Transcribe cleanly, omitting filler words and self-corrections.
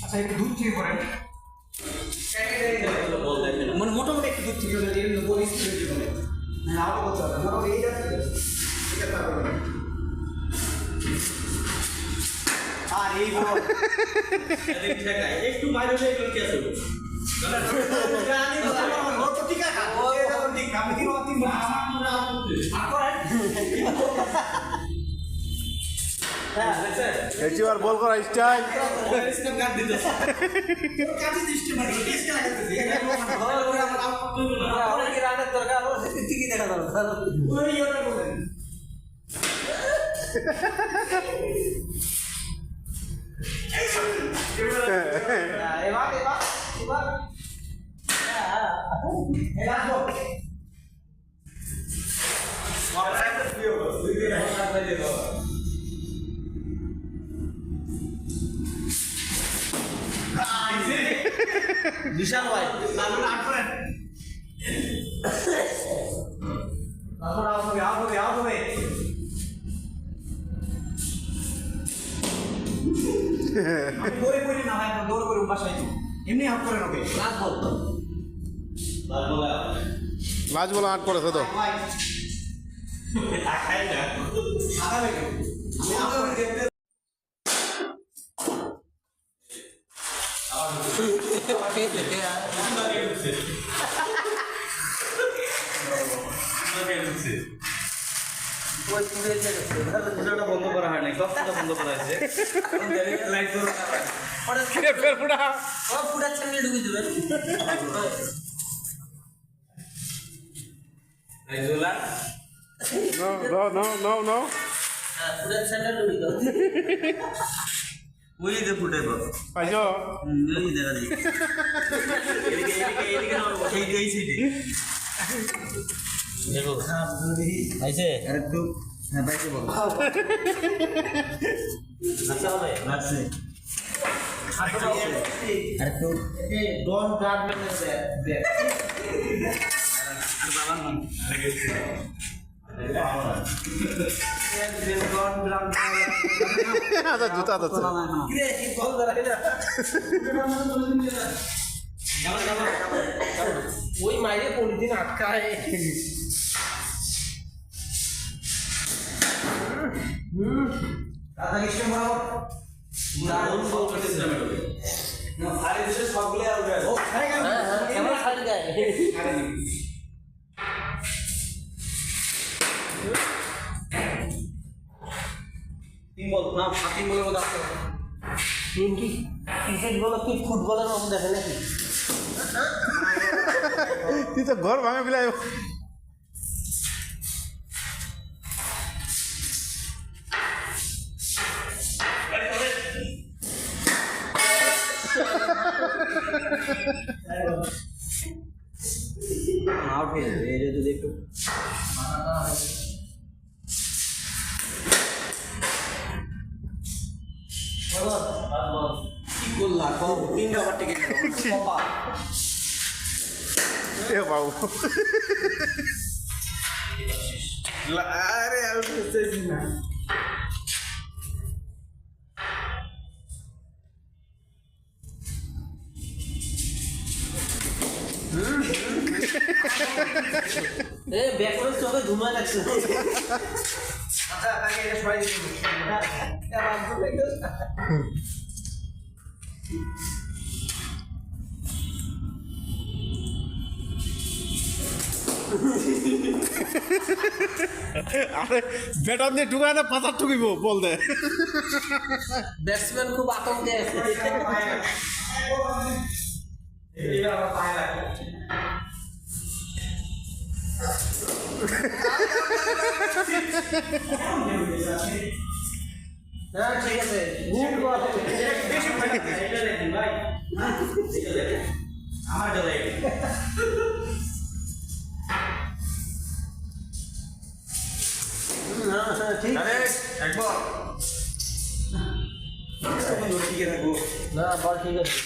আচ্ছা একটু দুধ থেকে করেন মানে মোটামুটি একটু দুধ থেকে বলিস হ্যাঁ আরো করতে হবে মোটামুটি এইটা আর এই বড় একটু বাইরে হয়ে গেল কি আছে এবার বল করা স্টাইল বিশাল ভাই এমনি হাত করে নেবে লাজ বলা আট করেছে তো বন্ধ করা হয় নাই সবটা বন্ধ করা হয়েছে পুরা ছেলে ঢুকে দেবেন No. পুরা ছেলে ঢুকে দাও ওই যে ফুটে গো পাইছো ওই দেখা দিই এদিকে এই সাইডে দেখো আইছে আরেকটু হ্যাঁ বাইকে বল আচ্ছা ভাই লাগছে আরেকটু ডোন্ট গার্ড মেন দেয়ার আর বাবা নাম জুতা যাচ্ছে ওই মাইরে পলিথিন আটকায় রাধাকৃষ্ণ সবগুলো ক্রিকেট বলো কি ফুটবলের মতো দেখে নাকি তুই তো ঘর ভাঙে বিলাই আউট হয়ে যাবে এটা যদি একটু কি করলাম তিন ওভার টিকিট বাবু আরে আমি বুঝতেছি না ব্যাকরণ চোখে ধুমা লাগছে আচ্ছা তাকে এটা সবাই আরে ব্যাটার দিয়ে ঢুকায় না পাতার ঠুকিব বল দে ব্যাটসম্যান খুব আতঙ্কে আছে ঠিক আছে আমার ঠিক একবার না বল ঠিক আছে